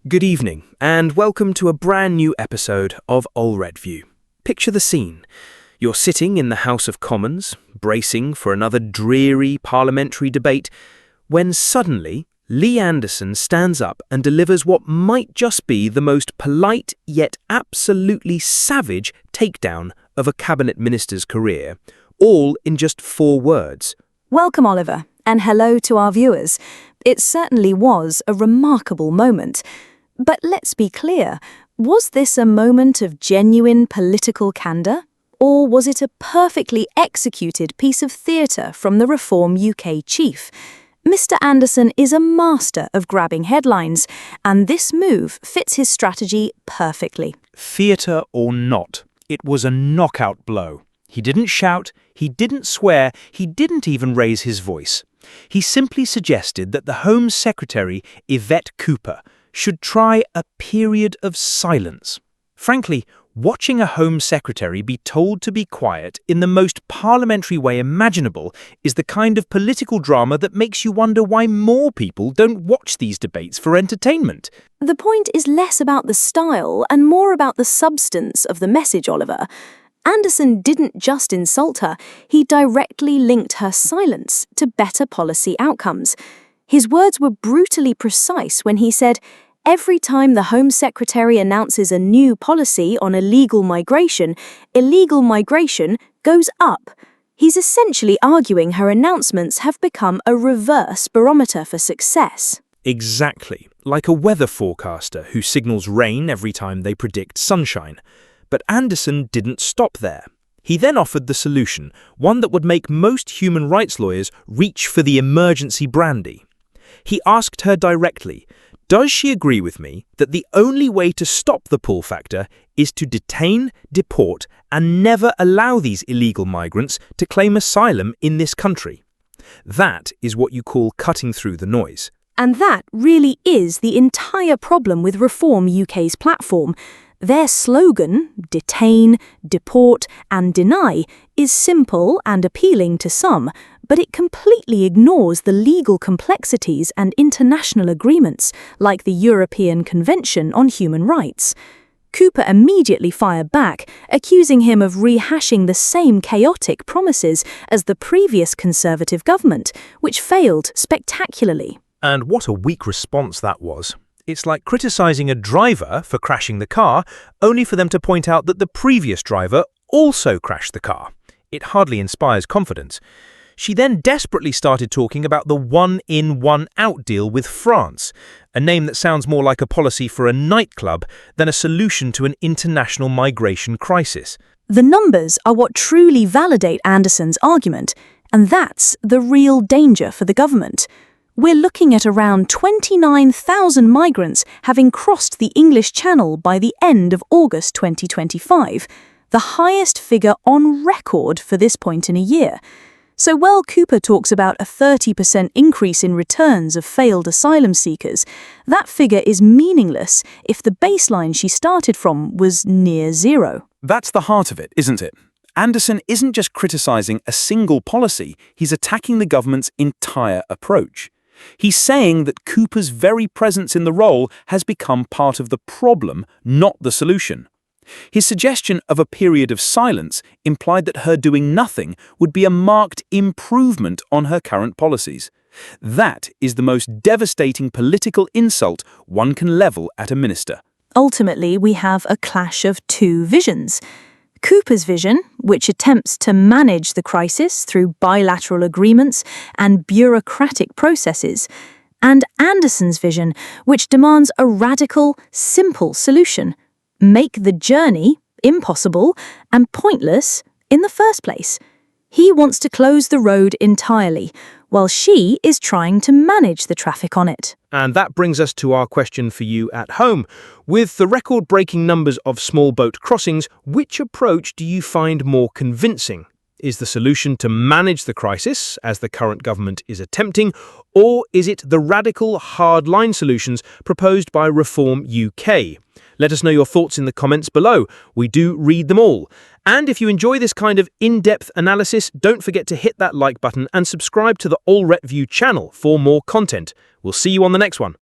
Good evening, and welcome to a brand new episode of All Red View. Picture the scene. You're sitting in the House of Commons, bracing for another dreary parliamentary debate, when suddenly Lee Anderson stands up and delivers what might just be the most polite yet absolutely savage takedown of a cabinet minister's career, all in just 4 words. Welcome, Oliver, and hello to our viewers. It certainly was a remarkable moment. But let's be clear, was this a moment of genuine political candour? Or was it a perfectly executed piece of theatre from the Reform UK chief? Mr. Anderson is a master of grabbing headlines, and this move fits his strategy perfectly. Theatre or not, it was a knockout blow. He didn't shout, he didn't swear, he didn't even raise his voice. He simply suggested that the Home Secretary, Yvette Cooper, should try a period of silence. Frankly, watching a Home Secretary be told to be quiet in the most parliamentary way imaginable is the kind of political drama that makes you wonder why more people don't watch these debates for entertainment. The point is less about the style and more about the substance of the message, Oliver. Anderson didn't just insult her, he directly linked her silence to better policy outcomes. His words were brutally precise when he said, "Every time the Home Secretary announces a new policy on illegal migration goes up." He's essentially arguing her announcements have become a reverse barometer for success. Exactly, like a weather forecaster who signals rain every time they predict sunshine. But Anderson didn't stop there. He then offered the solution, one that would make most human rights lawyers reach for the emergency brandy. He asked her directly, does she agree with me that the only way to stop the pull factor is to detain, deport, and never allow these illegal migrants to claim asylum in this country? That is what you call cutting through the noise. And that really is the entire problem with Reform UK's platform. Their slogan, detain, deport, and deny, is simple and appealing to some, but it completely ignores the legal complexities and international agreements, like the European Convention on Human Rights. Cooper immediately fired back, accusing him of rehashing the same chaotic promises as the previous Conservative government, which failed spectacularly. And what a weak response that was. It's like criticising a driver for crashing the car, only for them to point out that the previous driver also crashed the car. It hardly inspires confidence. She then desperately started talking about the one-in, one-out deal with France, a name that sounds more like a policy for a nightclub than a solution to an international migration crisis. The numbers are what truly validate Anderson's argument, and that's the real danger for the government. We're looking at around 29,000 migrants having crossed the English Channel by the end of August 2025, the highest figure on record for this point in a year. So while Cooper talks about a 30% increase in returns of failed asylum seekers, that figure is meaningless if the baseline she started from was near zero. That's the heart of it, isn't it? Anderson isn't just criticising a single policy, he's attacking the government's entire approach. He's saying that Cooper's very presence in the role has become part of the problem, not the solution. His suggestion of a period of silence implied that her doing nothing would be a marked improvement on her current policies. That is the most devastating political insult one can level at a minister. Ultimately, we have a clash of two visions. Cooper's vision, which attempts to manage the crisis through bilateral agreements and bureaucratic processes, and Anderson's vision, which demands a radical, simple solution. Make the journey impossible and pointless in the first place. He wants to close the road entirely, while she is trying to manage the traffic on it. And that brings us to our question for you at home. With the record-breaking numbers of small boat crossings, which approach do you find more convincing? Is the solution to manage the crisis, as the current government is attempting, or is it the radical, hard-line solutions proposed by Reform UK? Let us know your thoughts in the comments below. We do read them all. And if you enjoy this kind of in-depth analysis, don't forget to hit that like button and subscribe to the All Red View channel for more content. We'll see you on the next one.